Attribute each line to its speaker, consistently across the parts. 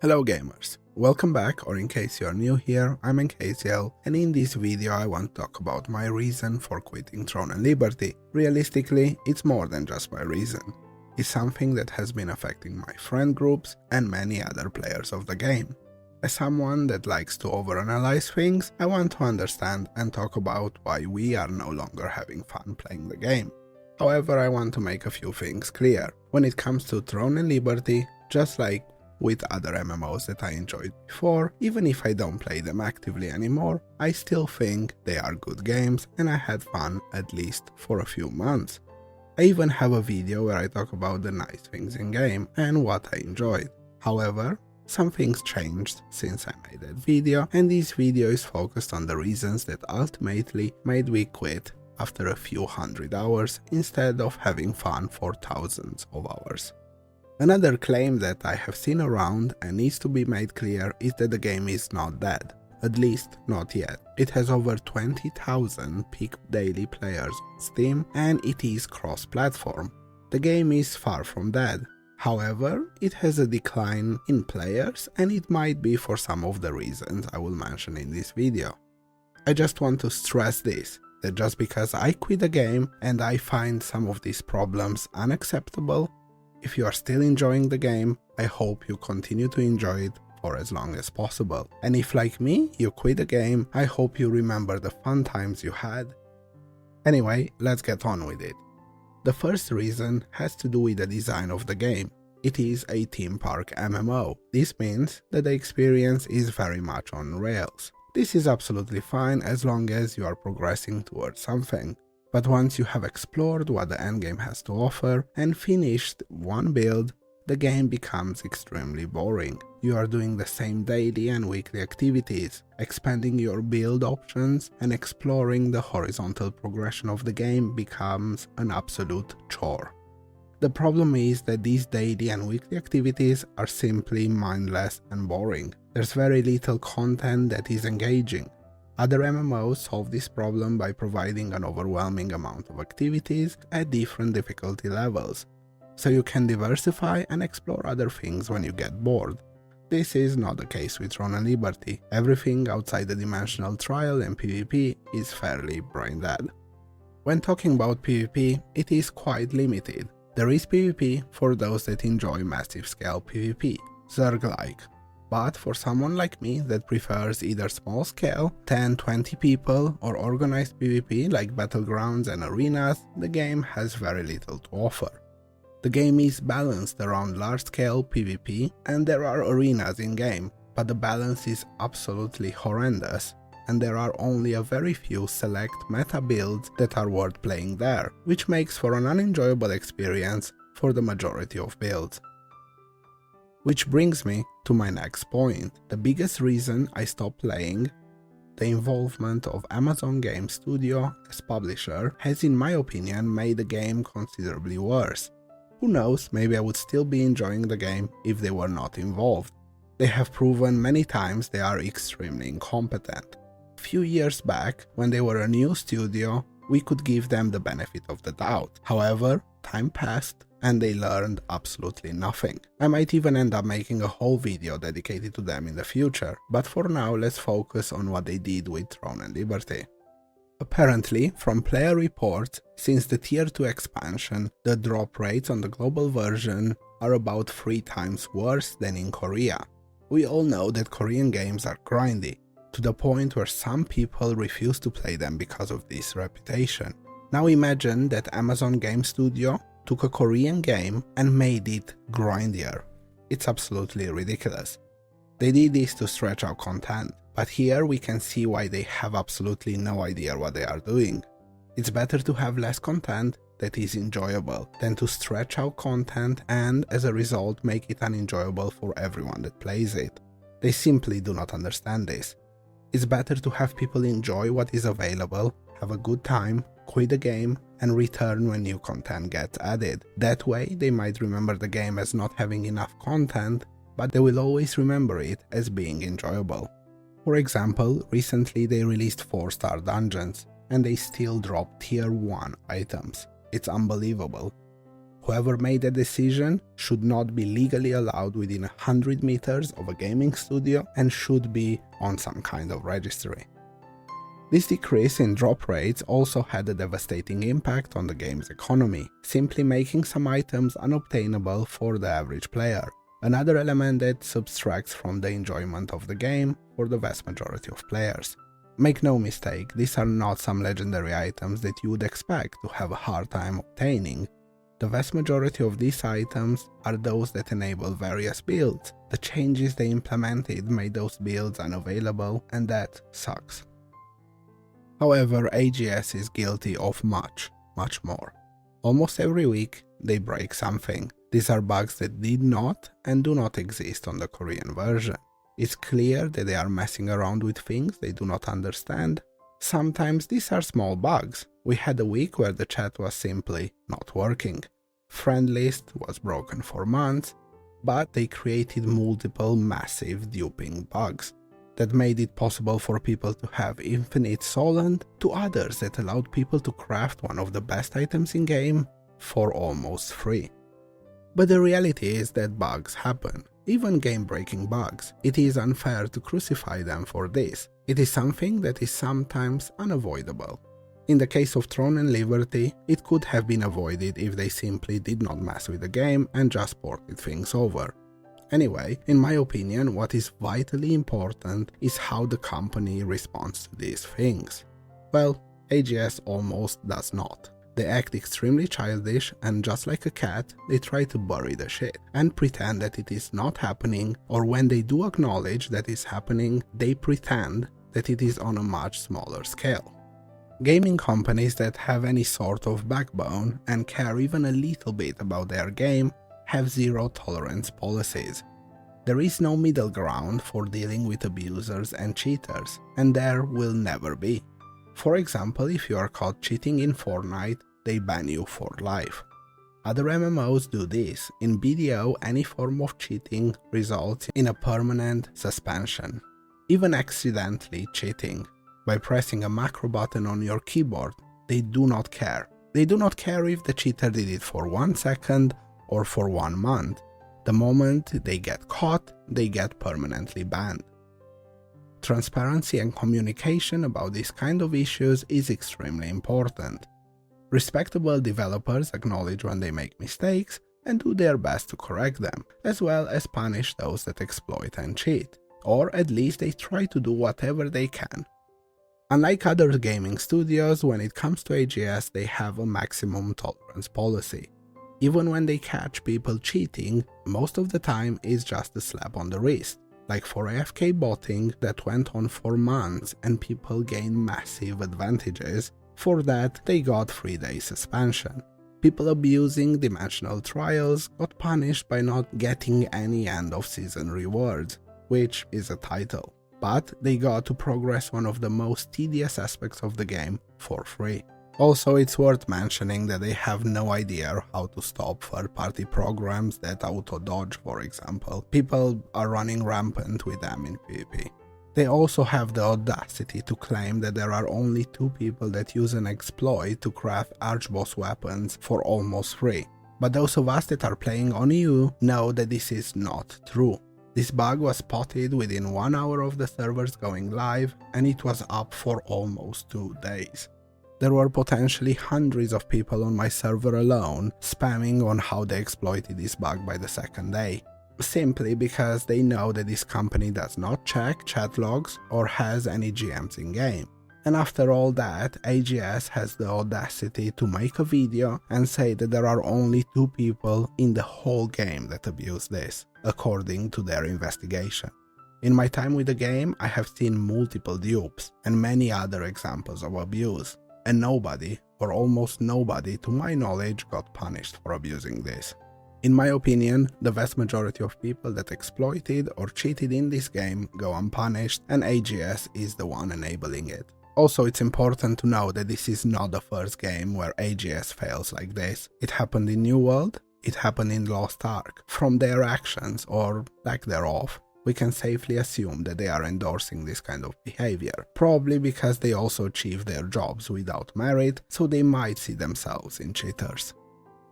Speaker 1: Hello gamers, welcome back, or in case you're new here, I'm NKCL, and in this video I want to talk about my reason for quitting Throne and Liberty. Realistically, it's more than just my reason. It's something that has been affecting my friend groups and many other players of the game. As someone that likes to overanalyze things, I want to understand and talk about why we are no longer having fun playing the game. However, I want to make a few things clear. When it comes to Throne and Liberty, just like with other MMOs that I enjoyed before, even if I don't play them actively anymore, I still think they are good games and I had fun at least for a few months. I even have a video where I talk about the nice things in game and what I enjoyed. However, some things changed since I made that video, and this video is focused on the reasons that ultimately made me quit after a few hundred hours instead of having fun for thousands of hours. Another claim that I have seen around and needs to be made clear is that the game is not dead, at least not yet. It has over 20,000 peak daily players on Steam and it is cross-platform. The game is far from dead. However, it has a decline in players and it might be for some of the reasons I will mention in this video. I just want to stress this, that just because I quit the game and I find some of these problems unacceptable, if you are still enjoying the game, I hope you continue to enjoy it for as long as possible. And if, like me, you quit the game, I hope you remember the fun times you had. Anyway, let's get on with it. The first reason has to do with the design of the game. It is a theme park MMO. This means that the experience is very much on rails. This is absolutely fine as long as you are progressing towards something. But once you have explored what the endgame has to offer and finished one build, the game becomes extremely boring. You are doing the same daily and weekly activities, expanding your build options and exploring the horizontal progression of the game becomes an absolute chore. The problem is that these daily and weekly activities are simply mindless and boring. There's very little content that is engaging. Other MMOs solve this problem by providing an overwhelming amount of activities at different difficulty levels, so you can diversify and explore other things when you get bored. This is not the case with Throne and Liberty. Everything outside the dimensional trial and PvP is fairly brain dead. When talking about PvP, it is quite limited. There is PvP for those that enjoy massive scale PvP, Zerg-like. But for someone like me that prefers either small scale, 10-20 people, or organized PvP like battlegrounds and arenas, the game has very little to offer. The game is balanced around large scale PvP and there are arenas in game, but the balance is absolutely horrendous and there are only a very few select meta builds that are worth playing there, which makes for an unenjoyable experience for the majority of builds. Which brings me to my next point. The biggest reason I stopped playing, the involvement of Amazon Game Studio as publisher has in my opinion made the game considerably worse. Who knows, maybe I would still be enjoying the game if they were not involved. They have proven many times they are extremely incompetent. A few years back, when they were a new studio, we could give them the benefit of the doubt. However, time passed and they learned absolutely nothing. I might even end up making a whole video dedicated to them in the future, but for now let's focus on what they did with Throne and Liberty. Apparently, from player reports, since the Tier 2 expansion, the drop rates on the global version are about 3 times worse than in Korea. We all know that Korean games are grindy, to the point where some people refuse to play them because of this reputation. Now imagine that Amazon Game Studio took a Korean game and made it grindier. It's absolutely ridiculous. They did this to stretch out content, but here we can see why they have absolutely no idea what they are doing. It's better to have less content that is enjoyable than to stretch out content and, as a result, make it unenjoyable for everyone that plays it. They simply do not understand this. It's better to have people enjoy what is available, have a good time, quit the game, and return when new content gets added. That way, they might remember the game as not having enough content, but they will always remember it as being enjoyable. For example, recently they released 4-star dungeons, and they still drop tier 1 items. It's unbelievable. Whoever made the decision should not be legally allowed within 100 meters of a gaming studio and should be on some kind of registry. This decrease in drop rates also had a devastating impact on the game's economy, simply making some items unobtainable for the average player. Another element that subtracts from the enjoyment of the game for the vast majority of players. Make no mistake, these are not some legendary items that you would expect to have a hard time obtaining. The vast majority of these items are those that enable various builds. The changes they implemented made those builds unavailable, and that sucks. However, AGS is guilty of much more. Almost every week, they break something. These are bugs that did not and do not exist on the Korean version. It's clear that they are messing around with things they do not understand. Sometimes these are small bugs. We had a week where the chat was simply not working. Friend list was broken for months, but they created multiple massive duping bugs that made it possible for people to have infinite Soland, to others that allowed people to craft one of the best items in game for almost free. But the reality is that bugs happen, even game-breaking bugs. It is unfair to crucify them for this. It is something that is sometimes unavoidable. In the case of Throne and Liberty, it could have been avoided if they simply did not mess with the game and just ported things over. Anyway, in my opinion, what is vitally important is how the company responds to these things. Well, AGS almost does not. They act extremely childish, and just like a cat, they try to bury the shit and pretend that it is not happening, or when they do acknowledge that it's happening, they pretend that it is on a much smaller scale. Gaming companies that have any sort of backbone and care even a little bit about their game have zero tolerance policies. There is no middle ground for dealing with abusers and cheaters, and there will never be. For example, if you are caught cheating in Fortnite, they ban you for life. Other MMOs do this. In BDO, any form of cheating results in a permanent suspension. Even accidentally cheating, by pressing a macro button on your keyboard, they do not care. They do not care if the cheater did it for 1 second or for 1 month. The moment they get caught, they get permanently banned. Transparency and communication about these kind of issues is extremely important. Respectable developers acknowledge when they make mistakes and do their best to correct them, as well as punish those that exploit and cheat, or at least they try to do whatever they can. Unlike other gaming studios, when it comes to AGS, they have a maximum tolerance policy. Even when they catch people cheating, most of the time it's just a slap on the wrist. Like for AFK botting that went on for months and people gained massive advantages, for that they got 3-day suspension. People abusing dimensional trials got punished by not getting any end of season rewards, which is a title, but they got to progress one of the most tedious aspects of the game for free. Also, it's worth mentioning that they have no idea how to stop third-party programs that auto-dodge, for example. People are running rampant with them in PvP. They also have the audacity to claim that there are only 2 people that use an exploit to craft archboss weapons for almost free. But those of us that are playing on EU know that this is not true. This bug was spotted within 1 hour of the servers going live, and it was up for almost 2 days. There were potentially hundreds of people on my server alone spamming on how they exploited this bug by the 2nd day, simply because they know that this company does not check chat logs or has any GMs in game. And after all that, AGS has the audacity to make a video and say that there are only 2 people in the whole game that abuse this, according to their investigation. In my time with the game, I have seen multiple dupes and many other examples of abuse, and nobody, or almost nobody to my knowledge, got punished for abusing this. In my opinion, the vast majority of people that exploited or cheated in this game go unpunished, and AGS is the one enabling it. Also, it's important to know that this is not the first game where AGS fails like this. It happened in New World, it happened in Lost Ark. From their actions, or lack thereof, we can safely assume that they are endorsing this kind of behavior, probably because they also achieve their jobs without merit, so they might see themselves in cheaters.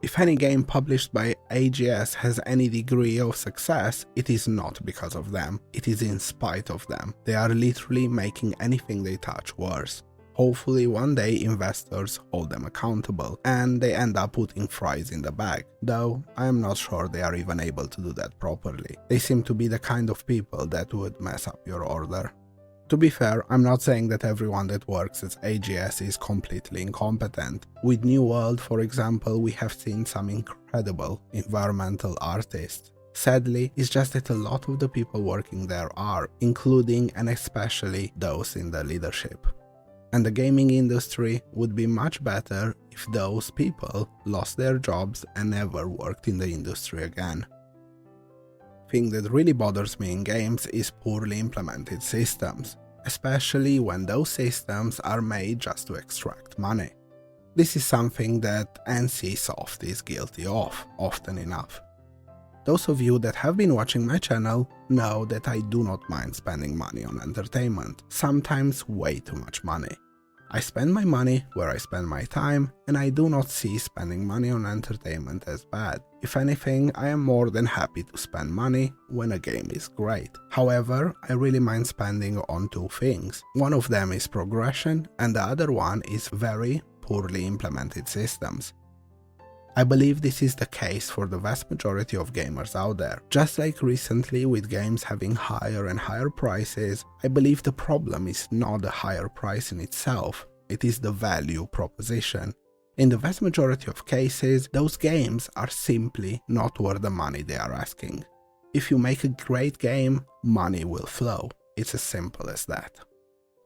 Speaker 1: If any game published by AGS has any degree of success, it is not because of them, it is in spite of them. They are literally making anything they touch worse. Hopefully one day investors hold them accountable and they end up putting fries in the bag, though I am not sure they are even able to do that properly. They seem to be the kind of people that would mess up your order. To be fair, I'm not saying that everyone that works at AGS is completely incompetent. With New World, for example, we have seen some incredible environmental artists. Sadly, it's just that a lot of the people working there are, including and especially those in the leadership. And the gaming industry would be much better if those people lost their jobs and never worked in the industry again. The thing that really bothers me in games is poorly implemented systems, especially when those systems are made just to extract money. This is something that NCSoft is guilty of, often enough. Those of you that have been watching my channel know that I do not mind spending money on entertainment, sometimes way too much money. I spend my money where I spend my time, and I do not see spending money on entertainment as bad. If anything, I am more than happy to spend money when a game is great. However, I really mind spending on two things. One of them is progression, and the other one is very poorly implemented systems. I believe this is the case for the vast majority of gamers out there. Just like recently with games having higher and higher prices, I believe the problem is not the higher price in itself, it is the value proposition. In the vast majority of cases, those games are simply not worth the money they are asking. If you make a great game, money will flow. It's as simple as that.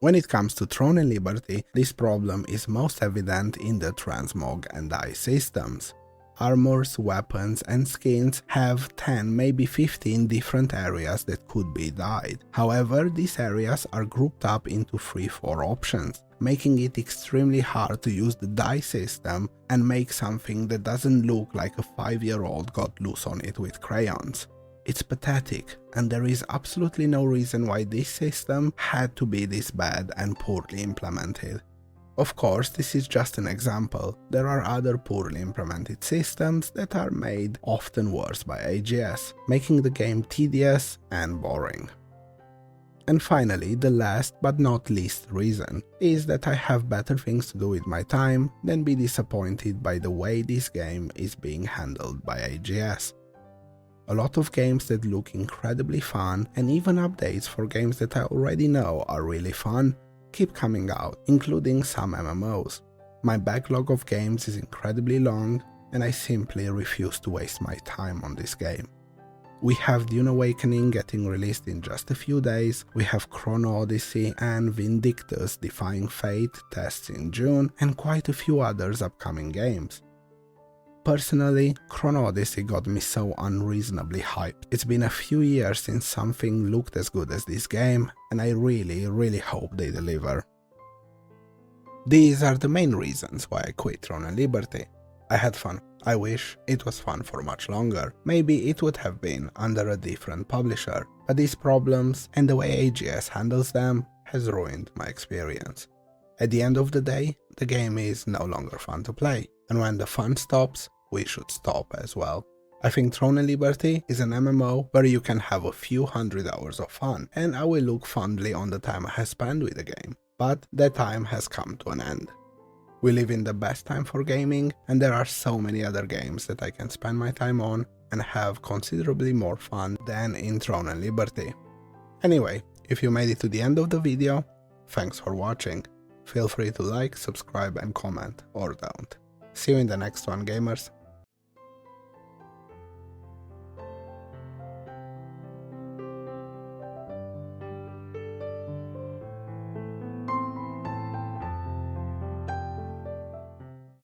Speaker 1: When it comes to Throne and Liberty, this problem is most evident in the transmog and die systems. Armors, weapons and skins have 10, maybe 15 different areas that could be dyed. However, these areas are grouped up into 3-4 options, making it extremely hard to use the dye system and make something that doesn't look like a 5-year-old got loose on it with crayons. It's pathetic, and there is absolutely no reason why this system had to be this bad and poorly implemented. Of course, this is just an example. There are other poorly implemented systems that are made often worse by AGS, making the game tedious and boring. And finally, the last but not least reason is that I have better things to do with my time than be disappointed by the way this game is being handled by AGS. A lot of games that look incredibly fun, and even updates for games that I already know are really fun, keep coming out, including some MMOs. My backlog of games is incredibly long, and I simply refuse to waste my time on this game. We have Dune Awakening getting released in just a few days, we have Chrono Odyssey and Vindictus Defying Fate tests in June, and quite a few others upcoming games. Personally, Chrono Odyssey got me so unreasonably hyped. It's been a few years since something looked as good as this game, and I really hope they deliver. These are the main reasons why I quit Throne and Liberty. I had fun. I wish it was fun for much longer. Maybe it would have been under a different publisher, but these problems and the way AGS handles them has ruined my experience. At the end of the day, the game is no longer fun to play, and when the fun stops, we should stop as well. I think Throne and Liberty is an MMO where you can have a few hundred hours of fun, and I will look fondly on the time I have spent with the game, but that time has come to an end. We live in the best time for gaming, and there are so many other games that I can spend my time on and have considerably more fun than in Throne and Liberty. Anyway, if you made it to the end of the video, thanks for watching. Feel free to like, subscribe and comment, or don't. See you in the next one, gamers.